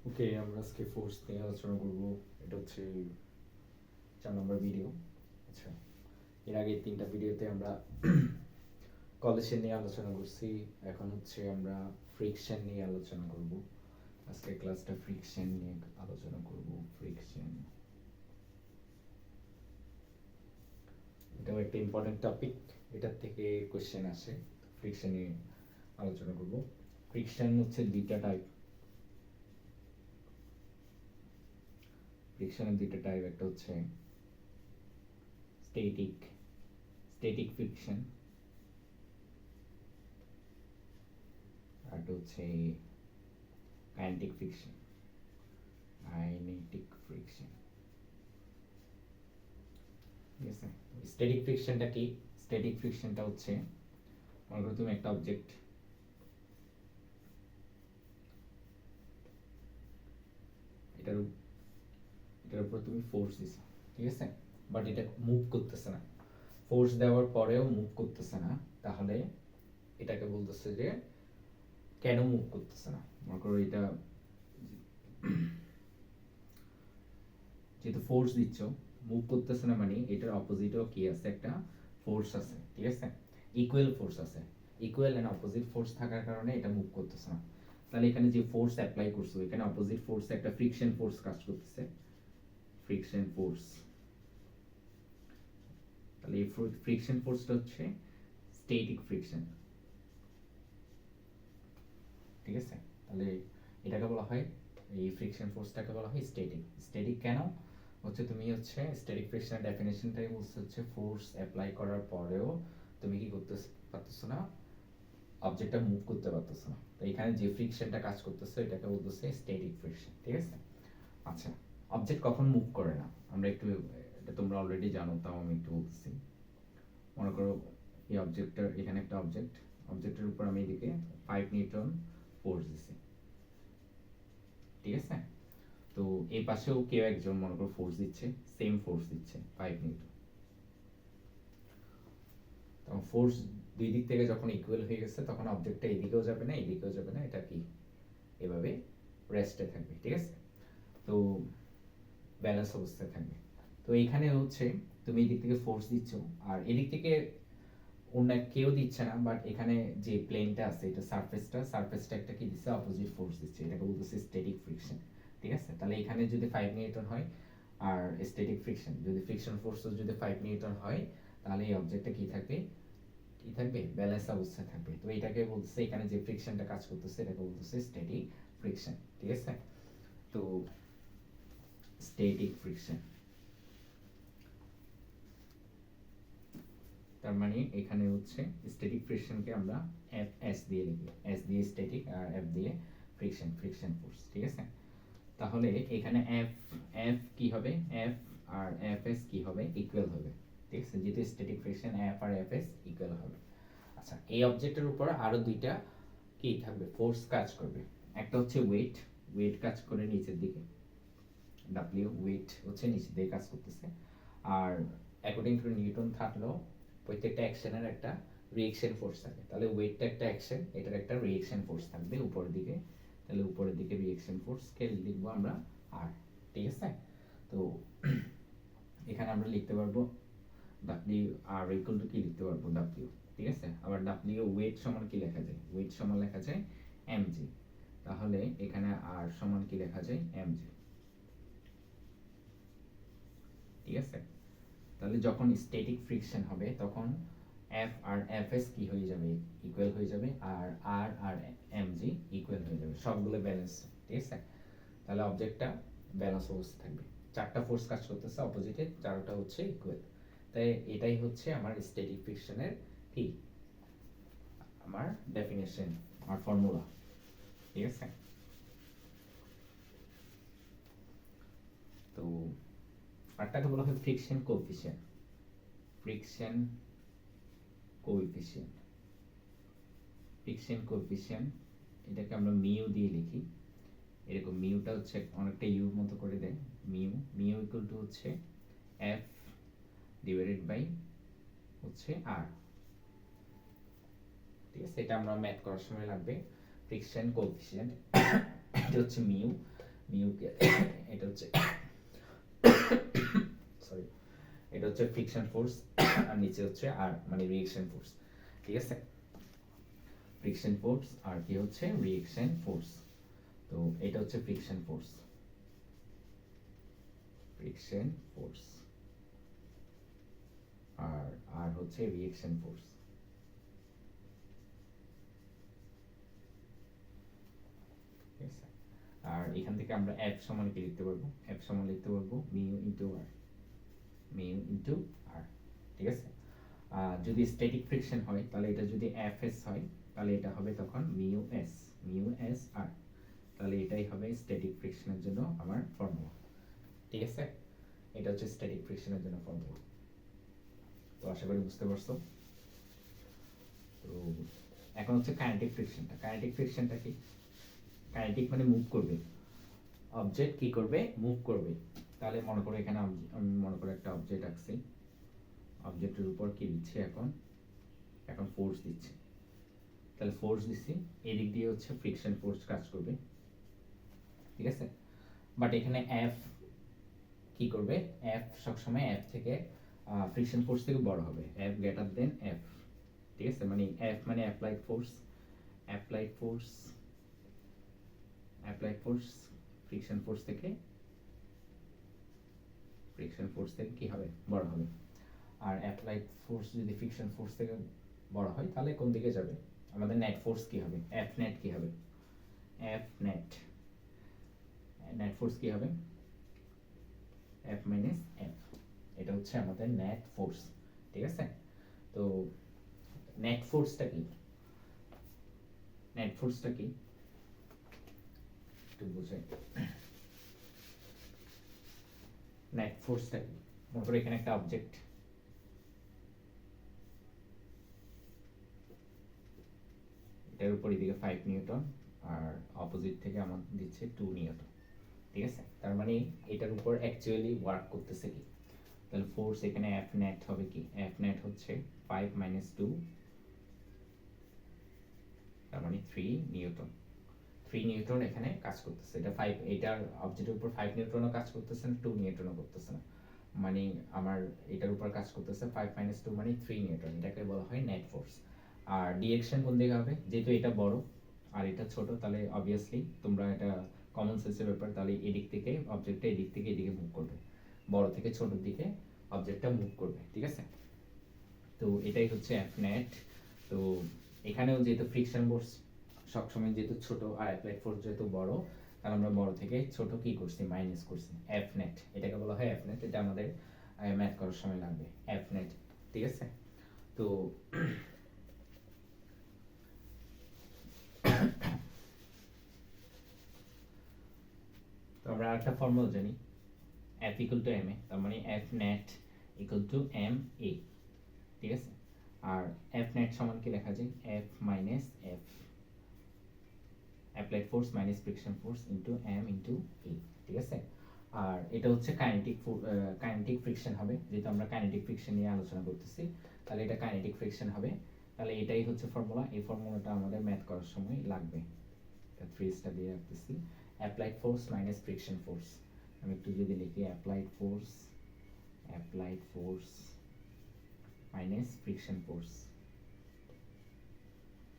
ওকে, আমরা আজকে ফোর্স নিয়ে আলোচনা করব। এটা হচ্ছে 4 নম্বর ভিডিও। আচ্ছা, এর আগে 3টা ভিডিওতে আমরা কলিশন নিয়ে আলোচনা করছি। এখন হচ্ছে আমরা ফ্রিকশন নিয়ে আলোচনা করব। আজকে ক্লাসটা ফ্রিকশন নিয়ে আলোচনা করব। ফ্রিকশন, এটাও একটা ইম্পর্টেন্ট টপিক। এটার থেকে কোশ্চেন আসে। ফ্রিকশন নিয়ে আলোচনা করব। ফ্রিকশন হচ্ছে 2টা টাইপ। ফ্রিকশনের 2টা টাইপ, একটা হচ্ছে স্ট্যাটিক স্ট্যাটিক ফ্রিকশন, আর হচ্ছে কাইনেটিক ফ্রিকশন। কাইনেটিক ফ্রিকশন, ঠিক আছে। স্ট্যাটিক ফ্রিকশনটা কি? স্ট্যাটিক ফ্রিকশনটা হচ্ছে, মনে করো তুমি একটা অবজেক্ট, এটার এটার উপর তুমি ফোর্স দিছো, ঠিক আছে, বাট এটা মুভ করতেছে না। ফোর্স দেওয়ার পরেও মুভ করতেছে না, তাহলে এটাকে বলতেছে যে কেন মুভ করতেছে না। মনে করো এটা যেহেতু ফোর্স দিচ্ছ, মুভ করতেছে না, মানে এটার অপোজিটেও কি আছে, একটা ফোর্স আছে, ঠিক আছে, ইকুয়াল ফোর্স আছে। ইকুয়াল এন্ড অপোজিট ফোর্স থাকার কারণে এটা মুভ করতেছে না। তাহলে এখানে যে ফোর্স অ্যাপ্লাই করছো, এখানে অপোজিট ফোর্স, একটা ফ্রিকশন ফোর্স কাজ করতেছে, ফ্রিকশন ফোর্স। তাহলে এই ফ্রিকশন ফোর্সটা হচ্ছে স্ট্যাটিক ফ্রিকশন, ঠিক আছে। তাহলে এটাকে বলা হয়, এই ফ্রিকশন ফোর্সটাকে বলা হয় স্ট্যাটিক। স্ট্যাটিক কেন হচ্ছে, তুমি হচ্ছে স্ট্যাটিক ফ্রিকশনের ডেফিনেশনটাই বলছে হচ্ছে ফোর্স অ্যাপ্লাই করার পরেও তুমি কি করতে পারতেছো না, অবজেক্টটা মুভ করতে পারতেছো না। তো এখানে যে ফ্রিকশনটা কাজ করতেছে এটাকে বলতেছে স্ট্যাটিক ফ্রিকশন, ঠিক আছে। আচ্ছা, অবজেক্ট কখন মুভ করে না আমরা একটু, এটা তোমরা অলরেডি জানো, তাও আমি একটু বলতেছি। মনে করো এই অবজেক্টটার, এখানে একটা অবজেক্টের উপর আমি এদিকে 5 নিউটন ফোর্স দিছি, ঠিক আছে। তো এই পাশেও কেউ একজন মনে করো ফোর্স দিচ্ছে, সেম ফোর্স দিচ্ছে 5 নিউটন। তখন ফোর্স দুই দিক থেকে যখন ইকুয়াল হয়ে গেছে, তখন অবজেক্টটা এদিকেও যাবে না এদিকেও যাবে না, এটা কি এভাবে রেস্টে থাকবে, ঠিক আছে। তো ব্যালেন্স অবস্থায় থাকবে। তো এইখানে হচ্ছে তুমি এদিক থেকে ফোর্স দিচ্ছ, আর এদিক থেকে অন্য কেউ দিচ্ছে না, বাট এখানে যে প্লেনটা আছে, এটা সারফেসটা একটা কি দিচ্ছে, অপোজিট ফোর্স দিচ্ছে, এটাকে বলতেছে স্ট্যাটিক ফ্রিকশন, ঠিক আছে। তাহলে এখানে যদি 5 নিউটন হয়, আর স্ট্যাটিক ফ্রিকশন যদি, ফ্রিকশন ফোর্স যদি 5 নিউটন হয়, তাহলে এই অবজেক্টটা কি থাকবে, কি থাকবে, ব্যালেন্স অবস্থায় থাকবে। তো এটাকে বলতেছে, এখানে যে ফ্রিকশনটা কাজ করতেছে এটাকে বলতেছে স্ট্যাটিক ফ্রিকশন, ঠিক আছে। তো স্ট্যাটিক ফ্রিকশন, তার মানে এখানে হচ্ছে স্ট্যাটিক ফ্রিকশনকে আমরা এফ এস দিয়ে লিখি, এস দিয়ে স্ট্যাটিক আর এফ দিয়ে ফ্রিকশন ফোর্স, ঠিক আছে। তাহলে এখানে এফ এফ কি হবে, এফ আর এফ এস কি হবে, ইকুয়াল হবে, ঠিক আছে, যেহেতু static friction F R F S equal হবে। আচ্ছা, এই অবজেক্টের উপর আরো দুইটা কি থাকবে, ফোর্স কাজ করবে। একটা হচ্ছে ওয়েট, ওয়েট কাজ করে নিচের দিকে, ডাব্লিউ ওয়েট হচ্ছে নিচের দিকে কাজ করতেছে। আর অ্যাকর্ডিং টু নিউটন থাকলেও প্রত্যেকটা অ্যাকশনের একটা রিঅ্যাকশন ফোর্স থাকে। তাহলে ওয়েটটা একটা অ্যাকশন, এটার একটা রিঅ্যাকশন ফোর্স থাকবে উপরের দিকে। তাহলে উপরের দিকে রিঅ্যাকশন ফোর্সকে লিখবো আমরা আর, ঠিক আছে। তো এখানে আমরা লিখতে পারবো ডাব্লিউ আর ইকুয়াল টু কি লিখতে পারবো, ডাব্লিউ, ঠিক আছে। আবার ডাব্লিউ ওয়েট সমান কি লেখা যায়, ওয়েট সমান লেখা যায় এমজি। তাহলে এখানে আর সমান কি লেখা যায়, এমজি, ঠিক আছে। তাহলে যখন স্ট্যাটিক ফ্রিকশন হবে, তখন এফ আর এফ এস কি হয়ে যাবে, ইকুয়াল হয়ে যাবে, আর আর আর এম জি ইকুয়াল হয়ে যাবে, সবগুলো ব্যালেন্স, ঠিক আছে। তাহলে অবজেক্টটা ব্যালেন্স অবস্থা থাকবে, 4টা ফোর্স কাজ করতেছে অপোজিটে, 4টা হচ্ছে ইকুয়াল। তাই এটাই হচ্ছে আমার স্ট্যাটিক ফ্রিকশনের কি, আমার ডেফিনেশন, আমার ফর্মুলা, ঠিক আছে। তো আরটাকে বলা হয় friction coefficient, friction coefficient, friction coefficient, এটাকে আমরা মিউ দিয়ে লিখি। এরকম মিউটা হচ্ছে অনেকটা ইউর মতো করে দেয়, মিউ মিউ ইকুয়াল টু হচ্ছে এফ ডিভাইডেড বাই হচ্ছে আর, ঠিক আছে। এটা আমরা ম্যাথ করার সময় লাগবে। ফ্রিকশন কোএফিসিয়েন্ট এটা হচ্ছে মিউ, মিউ কে এটা হচ্ছে সরি, এটা হচ্ছে ফ্রিকশন ফোর্স আর নিচে হচ্ছে আর মানে রিয়েকশন ফোর্স, ঠিক আছে। ফ্রিকশন ফোর্স আর কি হচ্ছে রিয়েকশন ফোর্স। তো এটা হচ্ছে ফ্রিকশন ফোর্স, ফ্রিকশন ফোর্স আর হচ্ছে রিয়েকশন ফোর্স। আর এখান থেকে আমরা এফ সমান কি লিখতে পারবো, এফ সমান লিখতে পারবো মিউ ইনটু আর, মিউ ইনটু আর, ঠিক আছে। যদি স্ট্যাটিক ফ্রিকশন হয় তাহলে এটা যদি এফ এস হয় তাহলে এটা হবে তখন মিউ এস আর, তাহলে এটাই হবে স্ট্যাটিক ফ্রিকশনের জন্য আমার ফর্মুলা, ঠিক আছে। এটা হচ্ছে স্ট্যাটিক ফ্রিকশনের জন্য ফর্মুলা। তো আশা করি বুঝতে পারছো। তো এখন হচ্ছে কাইনেটিক ফ্রিকশনটা। কাইনেটিক ফ্রিকশনটা কি? কাইনেটিক মানে মুভ করবে, অবজেক্ট কি করবে, মুভ করবে। তাহলে মনে করো এখানে আমি মনে করো একটা অবজেক্ট আঁকছি, অবজেক্টের উপর কি দিচ্ছে এখন ফোর্স দিচ্ছে, তাহলে ফোর্স দিচ্ছি, এদিক দিয়ে হচ্ছে ফ্রিকশন ফোর্স কাজ করবে, ঠিক আছে। বাট এখানে এফ কি করবে, এফ সবসময় এফ থেকে ফ্রিকশন ফোর্স থেকে বড় হবে, এফ গ্রেটার দেন এফ, ঠিক আছে। মানে এফ মানে applied force, applied force, applied force friction force থেকে, ফ্রিকশন ফোর্স থেকে কি হবে, বড় হবে। আর অ্যাপ্লাইড ফোর্স যদি ফ্রিকশন ফোর্স থেকে বড় হয় তাহলে কোন দিকে যাবে, আমাদের নেট ফোর্স কি হবে, এফ নেট কি হবে, এফ নেট, নেট ফোর্স কি হবে, এফ মাইনাস এফ, এটা হচ্ছে আমাদের নেট ফোর্স, ঠিক আছে। তো নেট ফোর্সটা কি, নেট ফোর্সটা কি একটু বুঝে, নেট ফোর্সটা কি, মনে করো এখানে একটা অবজেক্ট, এটার উপর এদিকে 5 নিউটন আর অপোজিট থেকে আমার দিচ্ছে 2 নিউটন, ঠিক আছে। তার মানে এটার উপর অ্যাকচুয়ালি ওয়ার্ক করতেছে কি, তাহলে ফোর্স এখানে এফ নেট হবে কি, এফ নেট হচ্ছে 5 মাইনাস 2, তার মানে 3 নিউটন, 3 নিউটন এখানে কাজ করতেছে। এটা 5, এটার অবজেক্টের উপর 5 নিউটনও কাজ করতেছে না, 2 নিউটনও করতেছে না, মানে আমার এটার উপর কাজ করতেছে 5 মাইনাস 2 মানে 3 নিউটন, এটাকে বলা হয় নেট ফোর্স। আর ডিরেকশন কোন দিকে হবে, যেহেতু এটা বড় আর এটা ছোট, তাহলে অবভিয়াসলি তোমরা এটা কমন সেন্সের ব্যাপার, তাহলে এদিক থেকে অবজেক্টটা এদিক থেকে এদিকে মুভ করবে, বড় থেকে ছোটর দিকে অবজেক্টটা মুভ করবে, ঠিক আছে। তো এটাই হচ্ছে এফ নেট। তো এখানেও যেহেতু ফ্রিকশন ফোর্স সবসময় যেহেতু ছোট আর অ্যাপ্লাইড ফোর্স যেহেতু বড়, তাহলে আমরা বড় থেকে ছোট কি করছি, মাইনাস করছি, এফ নেট, এটাকে বলা হয় এফ নেট, এটা আমাদের ম্যাথ করার সময় লাগবে এফ নেট, ঠিক আছে। তো তো আমরা একটা ফর্মুলা জানি, F equal to M A, তার মানে F net equal to M A, ঠিক আছে। আর এফ নেট সমান কি লেখা যায়, F minus F, applied force minus friction force into M into A, ঠিক আছে। আর এটা হচ্ছে কাইনেটিক ফ্রিকশন হবে, যেহেতু আমরা কাইনেটিক ফ্রিকশন নিয়ে আলোচনা করতেছি, তাহলে এটা কাইনেটিক ফ্রিকশন হবে। তাহলে এটাই হচ্ছে ফর্মুলা, এই ফর্মুলাটা আমাদের ম্যাথ করার সময় লাগবে, এটা 3 স্টার দিয়ে রাখতেছি, applied force minus friction force. আমি একটু যদি লিখি applied force minus friction force,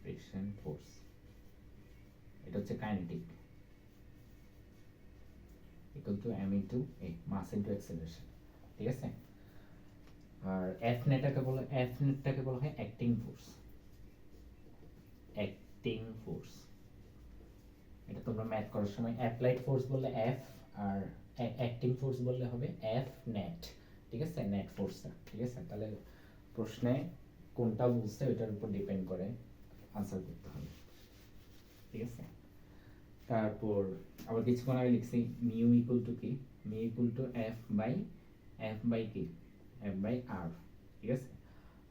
friction force, এটা হচ্ছে kinetic equal to M into A, mass into acceleration, ঠিক আছে। আর এফ নেটটাকে বলা হয় অ্যাক্টিং ফোর্স, অ্যাক্টিং ফোর্স। এটা তোমরা ম্যাথ করার সময় অ্যাপ্লাইড ফোর্স বললে এফ, আর অ্যাক্টিং ফোর্স বললে হবে এফ নেট, ঠিক আছে, নেট ফোর্সটা, ঠিক আছে। তাহলে প্রশ্নে কোনটা বুঝতে ওইটার উপর ডিপেন্ড করে আনসার করতে হবে, ঠিক আছে। তারপর আবার কিছুক্ষণ আগে লিখছি মিউ ইকুয়াল টু কি, mu equal to F by কি, এফ বাই আর, ঠিক আছে।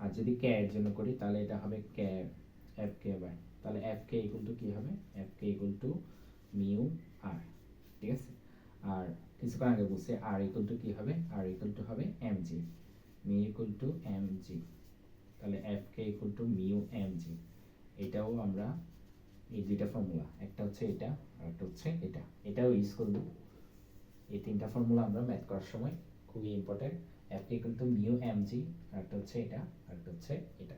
আর যদি কে এর জন্য করি তাহলে এটা হবে কে, এফ কে বাই, তাহলে এফ কে ইকুয়াল টু কি হবে, F K equal to mu R, ঠিক আছে। আর কিছুক্ষণ আগে বলছি আর ইকুয়াল টু কি হবে, আর ইকুয়াল টু হবে M G, mu equal to M G, তাহলে F K equal to mu M G, এটাও আমরা এই দুইটা ফর্মুলা, একটা হচ্ছে এটা আর একটা হচ্ছে এটা, এটাও ইউজ করব। এই তিনটা ফর্মুলা আমরা ম্যাথ করার সময় খুবই important. F equal to mu M G, আর একটা হচ্ছে এটা আর একটা হচ্ছে এটা।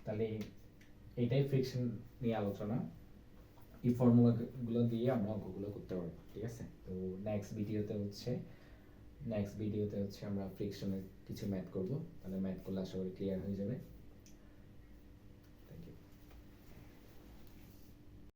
তাহলে এটাই ফ্রিকশন নিয়ে আলোচনা। এই ফর্মুলাগুলো দিয়ে আমরা অঙ্কগুলো করতে পারবো, ঠিক আছে? তো নেক্সট ভিডিওতে হচ্ছে আমরা ফ্রিকশনের কিছু ম্যাথ করব। তাহলে ম্যাথ করলে আশা করি ক্লিয়ার হয়ে যাবে।